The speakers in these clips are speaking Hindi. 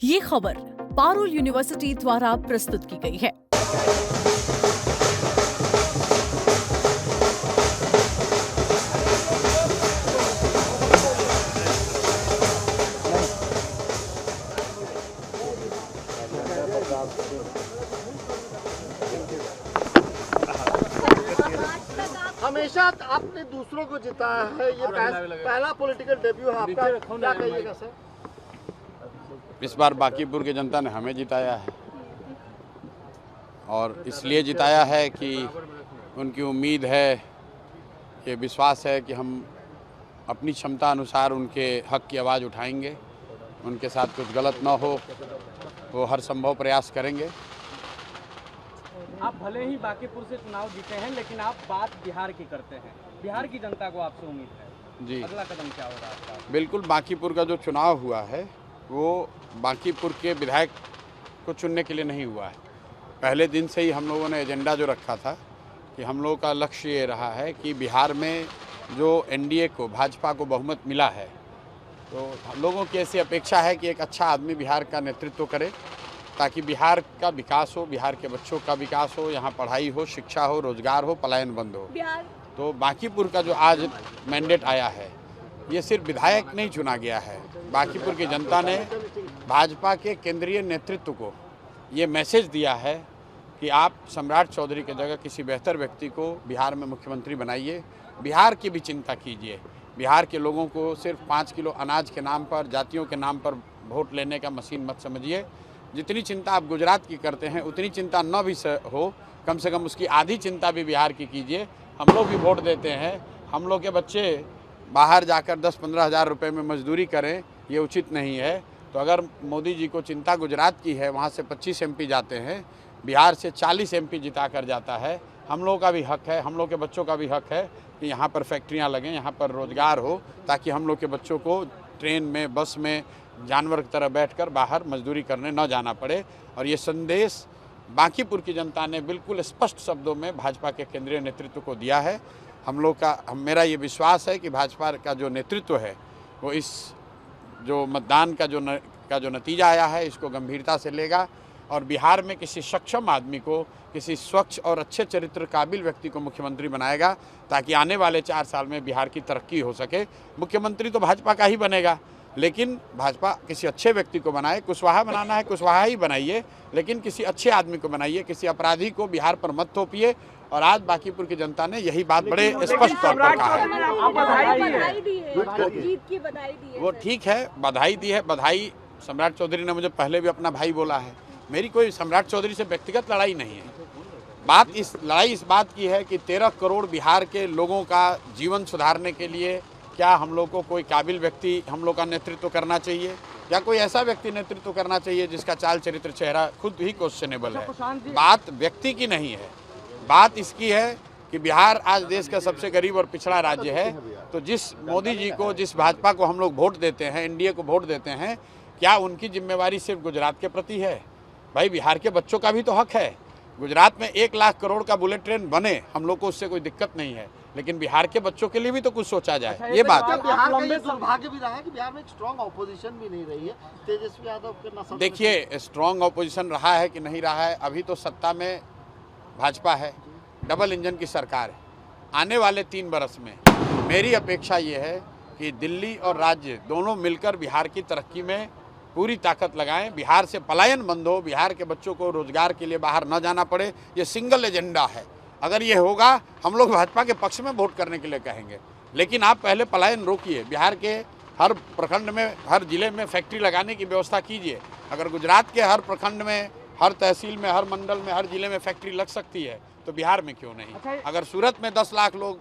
ये खबर पारुल यूनिवर्सिटी द्वारा प्रस्तुत की गई है। हमेशा आपने दूसरों को जिताया है, ये पहला पॉलिटिकल डेब्यू है आपका, क्या कहिएगा सर? इस बार बांकीपुर की जनता ने हमें जिताया है और इसलिए जिताया है कि उनकी उम्मीद है, कि विश्वास है कि हम अपनी क्षमता अनुसार उनके हक की आवाज़ उठाएंगे, उनके साथ कुछ गलत ना हो, वो हर संभव प्रयास करेंगे। आप भले ही बांकीपुर से चुनाव जीते हैं, लेकिन आप बात बिहार की करते हैं। बिहार की जनता को आपसे उम्मीद है जी, अगला कदम क्या होगा आपका? बिल्कुल। बांकीपुर का जो चुनाव हुआ है वो बांकीपुर के विधायक को चुनने के लिए नहीं हुआ है। पहले दिन से ही हम लोगों ने एजेंडा जो रखा था कि हम लोगों का लक्ष्य ये रहा है कि बिहार में जो एनडीए को, भाजपा को बहुमत मिला है, तो लोगों की ऐसी अपेक्षा है कि एक अच्छा आदमी बिहार का नेतृत्व करे, ताकि बिहार का विकास हो, बिहार के बच्चों का विकास हो, यहाँ पढ़ाई हो, शिक्षा हो, रोजगार हो, पलायन बंद हो। तो बांकीपुर का जो आज मैंडेट आया है, ये सिर्फ विधायक नहीं चुना गया है। बांकीपुर की जनता ने भाजपा के केंद्रीय नेतृत्व को ये मैसेज दिया है कि आप सम्राट चौधरी की जगह किसी बेहतर व्यक्ति को बिहार में मुख्यमंत्री बनाइए, बिहार की भी चिंता कीजिए। बिहार के लोगों को सिर्फ 5 किलो अनाज के नाम पर, जातियों के नाम पर वोट लेने का मशीन मत समझिए। जितनी चिंता आप गुजरात की करते हैं, उतनी चिंता न भी हो, कम से कम उसकी आधी चिंता भी बिहार की कीजिए। हम लोग भी वोट देते हैं, हम लोग के बच्चे बाहर जाकर 10-15 हज़ार रुपये में मजदूरी करें, ये उचित नहीं है। तो अगर मोदी जी को चिंता गुजरात की है, वहाँ से 25 एमपी जाते हैं, बिहार से 40 एमपी जिता कर जाता है। हम लोगों का भी हक है, हम लोग के बच्चों का भी हक है कि यहाँ पर फैक्ट्रियाँ लगें, यहाँ पर रोज़गार हो, ताकि हम लोग के बच्चों को ट्रेन में, बस में जानवर की तरह बैठकर बाहर मजदूरी करने न जाना पड़े। और ये संदेश बांकीपुर की जनता ने बिल्कुल स्पष्ट शब्दों में भाजपा के केंद्रीय नेतृत्व को दिया है। मेरा ये विश्वास है कि भाजपा का जो नेतृत्व है वो इस जो मतदान का जो नतीजा आया है, इसको गंभीरता से लेगा और बिहार में किसी सक्षम आदमी को, किसी स्वच्छ और अच्छे चरित्र काबिल व्यक्ति को मुख्यमंत्री बनाएगा, ताकि आने वाले 4 साल में बिहार की तरक्की हो सके। मुख्यमंत्री तो भाजपा का ही बनेगा, लेकिन भाजपा किसी अच्छे व्यक्ति को बनाए। कुशवाहा बनाना है, कुशवाहा ही बनाइए, लेकिन किसी अच्छे आदमी को बनाइए, किसी अपराधी को बिहार पर मत थोपिए। और आज बांकीपुर की जनता ने यही बात बड़े स्पष्ट तौर पर कहा है। वो ठीक है, बधाई दी है। बधाई, सम्राट चौधरी ने मुझे पहले भी अपना भाई बोला है। मेरी कोई सम्राट चौधरी से व्यक्तिगत लड़ाई नहीं है। लड़ाई इस बात की है कि 13 करोड़ बिहार के लोगों का जीवन सुधारने के लिए क्या हम लोग को कोई काबिल व्यक्ति हम लोग का नेतृत्व करना चाहिए, या कोई ऐसा व्यक्ति नेतृत्व करना चाहिए जिसका चाल चरित्र, चेहरा खुद ही क्वेश्चनेबल है। बात व्यक्ति की नहीं है, बात इसकी है कि बिहार आज देश का सबसे गरीब और पिछड़ा राज्य है। तो जिस मोदी जी को, जिस भाजपा को हम लोग वोट देते हैं, एनडीए को वोट देते हैं, क्या उनकी जिम्मेवारी सिर्फ गुजरात के प्रति है? भाई, बिहार के बच्चों का भी तो हक है। गुजरात में 1 लाख करोड़ का बुलेट ट्रेन बने, हम लोग को उससे कोई दिक्कत नहीं है, लेकिन बिहार के बच्चों के लिए भी तो कुछ सोचा जाए। ये बात है। बिहार का ये दुर्भाग्य भी रहा है कि बिहार में एक स्ट्रांग ऑपोजिशन भी नहीं रही है। तेजस्वी यादव के ना, देखिए, स्ट्रांग ऑपोजिशन रहा है कि नहीं रहा है, अभी तो सत्ता में भाजपा है, डबल इंजन की सरकार है। आने वाले 3 बरस में मेरी अपेक्षा ये है कि दिल्ली और राज्य दोनों मिलकर बिहार की तरक्की में पूरी ताकत लगाएं, बिहार से पलायन बंद हो, बिहार के बच्चों को रोजगार के लिए बाहर न जाना पड़े। ये सिंगल एजेंडा है। अगर ये होगा, हम लोग भाजपा के पक्ष में वोट करने के लिए कहेंगे, लेकिन आप पहले पलायन रोकिए। बिहार के हर प्रखंड में, हर जिले में फैक्ट्री लगाने की व्यवस्था कीजिए। अगर गुजरात के हर प्रखंड में, हर तहसील में, हर मंडल में, हर जिले में फैक्ट्री लग सकती है, तो बिहार में क्यों नहीं? अगर सूरत में 10 लाख लोग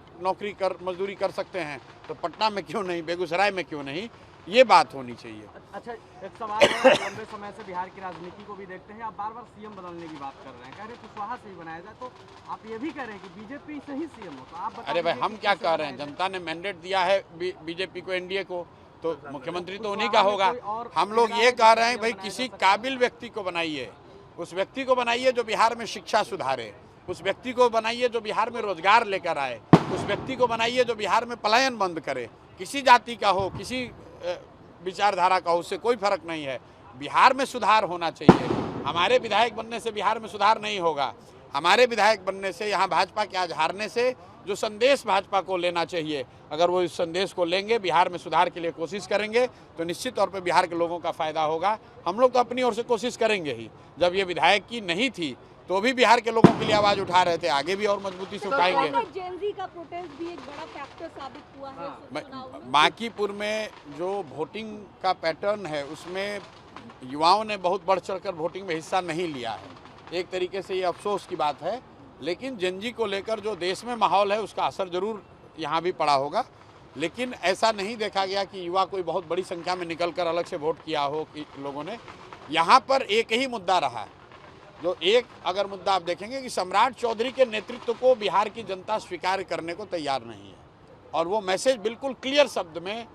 मजदूरी कर सकते हैं, तो पटना में क्यों नहीं, बेगूसराय में क्यों नहीं? ये बात होनी चाहिए। अच्छा, एक सवाल है, लंबे समय से बिहार की राजनीति को भी देखते हैं, आप बार-बार सीएम बदलने की बात कर रहे हैं, कह रहे हैं कुशवाहा से ही बनाया जाए, तो आप ये भी कह रहे हैं कि बीजेपी से ही सीएम हो, तो आप अरे भाई, हम क्या कह रहे हैं? जनता ने मैंडेट दिया है बीजेपी को, एनडीए को, तो मुख्यमंत्री तो उन्हीं का होगा। हम लोग ये कह रहे हैं भाई, किसी काबिल व्यक्ति को बनाइए, उस व्यक्ति को बनाइए जो बिहार में शिक्षा सुधारे, उस व्यक्ति को बनाइए जो बिहार में रोजगार लेकर आए, उस व्यक्ति को बनाइए जो बिहार में पलायन बंद करे। किसी जाति का हो, किसी विचारधारा का हो, उससे कोई फर्क नहीं है। बिहार में सुधार होना चाहिए। हमारे विधायक बनने से बिहार में सुधार नहीं होगा। हमारे विधायक बनने से, यहाँ भाजपा के आज हारने से जो संदेश भाजपा को लेना चाहिए, अगर वो इस संदेश को लेंगे, बिहार में सुधार के लिए कोशिश करेंगे, तो निश्चित तौर पे बिहार के लोगों का फायदा होगा। हम लोग तो अपनी ओर से कोशिश करेंगे ही। जब ये विधायक की नहीं थी तो भी बिहार के लोगों के लिए आवाज उठा रहे थे, आगे भी और मजबूती से उठाएंगे। जेनजी का प्रोटेस्ट भी एक बड़ा फैक्टर साबित हुआ है। बांकीपुर में जो वोटिंग का पैटर्न है उसमें युवाओं ने बहुत बढ़ चढ़कर वोटिंग में हिस्सा नहीं लिया है। एक तरीके से ये अफसोस की बात है, लेकिन जेनजी को लेकर जो देश में माहौल है उसका असर जरूर यहाँ भी पड़ा होगा। लेकिन ऐसा नहीं देखा गया कि युवा कोई बहुत बड़ी संख्या में निकलकर अलग से वोट किया हो कि लोगों ने। यहाँ पर एक ही मुद्दा रहा है, जो एक अगर मुद्दा आप देखेंगे कि सम्राट चौधरी के नेतृत्व को बिहार की जनता स्वीकार करने को तैयार नहीं है, और वो मैसेज बिल्कुल क्लियर शब्द में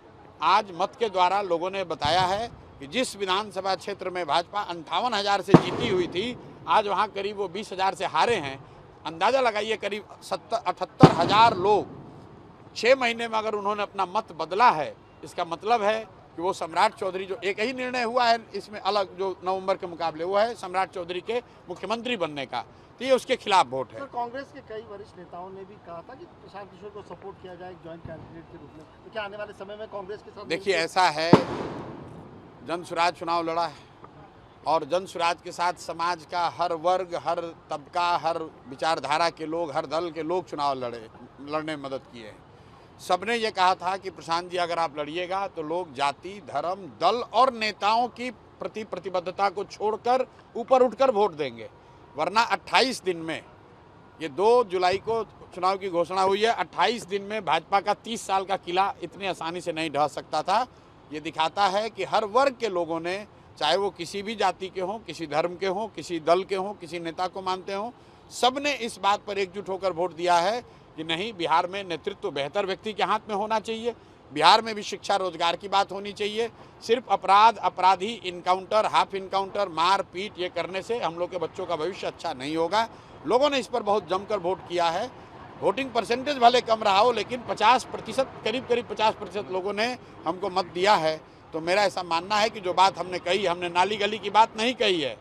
आज मत के द्वारा लोगों ने बताया है कि जिस विधानसभा क्षेत्र में भाजपा 58,000 से जीती हुई थी, आज वहाँ करीब वो 20,000 से हारे हैं। अंदाज़ा लगाइए, करीब 78,000 लोग 6 महीने में अगर उन्होंने अपना मत बदला है, इसका मतलब है कि वो सम्राट चौधरी, जो एक ही निर्णय हुआ है इसमें अलग जो नवंबर के मुकाबले, वो है सम्राट चौधरी के मुख्यमंत्री बनने का, तो ये उसके खिलाफ वोट है। सर, कांग्रेस के कई वरिष्ठ नेताओं ने भी कहा था कि प्रशांत किशोर को सपोर्ट किया जाए जॉइंट कैंडिडेट के रूप में, तो क्या आने वाले समय में कांग्रेस के साथ? देखिए, ऐसा है, जन स्वराज चुनाव लड़ा है और जन स्वराज के साथ समाज का हर वर्ग, हर तबका, हर विचारधारा के लोग, हर दल के लोग चुनाव लड़ने में मदद किए हैं। सबने ये कहा था कि प्रशांत जी अगर आप लड़िएगा तो लोग जाति, धर्म, दल और नेताओं की प्रति प्रतिबद्धता को छोड़कर ऊपर उठकर वोट देंगे, वरना 28 दिन में, ये 2 जुलाई को चुनाव की घोषणा हुई है, 28 दिन में भाजपा का 30 साल का किला इतनी आसानी से नहीं ढह सकता था। ये दिखाता है कि हर वर्ग के लोगों ने, चाहे वो किसी भी जाति के हों, किसी धर्म के हों, किसी दल के हों, किसी नेता को मानते हों, सब ने इस बात पर एकजुट होकर वोट दिया है कि नहीं, बिहार में नेतृत्व बेहतर व्यक्ति के हाथ में होना चाहिए। बिहार में भी शिक्षा, रोजगार की बात होनी चाहिए। सिर्फ अपराध, अपराधी, इनकाउंटर, हाफ इनकाउंटर, मार पीट ये करने से हम लोग के बच्चों का भविष्य अच्छा नहीं होगा। लोगों ने इस पर बहुत जमकर वोट किया है। वोटिंग परसेंटेज भले कम रहा हो, लेकिन 50%, करीब 50% लोगों ने हमको मत दिया है। तो मेरा ऐसा मानना है कि जो बात हमने कही, हमने नाली गली की बात नहीं कही है,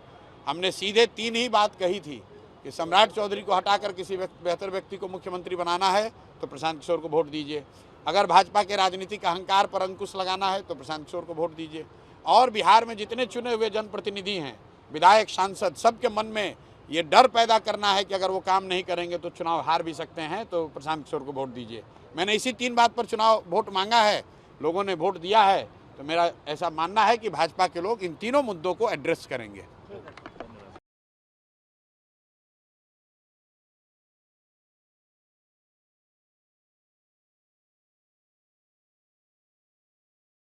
हमने सीधे 3 ही बात कही थी कि सम्राट चौधरी को हटाकर किसी बेहतर व्यक्ति को मुख्यमंत्री बनाना है तो प्रशांत किशोर को वोट दीजिए। अगर भाजपा के राजनीतिक अहंकार पर अंकुश लगाना है तो प्रशांत किशोर को वोट दीजिए। और बिहार में जितने चुने हुए जनप्रतिनिधि हैं, विधायक, सांसद, सबके मन में ये डर पैदा करना है कि अगर वो काम नहीं करेंगे तो चुनाव हार भी सकते हैं, तो प्रशांत किशोर को वोट दीजिए। मैंने इसी 3 बात पर चुनाव वोट मांगा है, लोगों ने वोट दिया है। तो मेरा ऐसा मानना है कि भाजपा के लोग इन तीनों मुद्दों को एड्रेस करेंगे।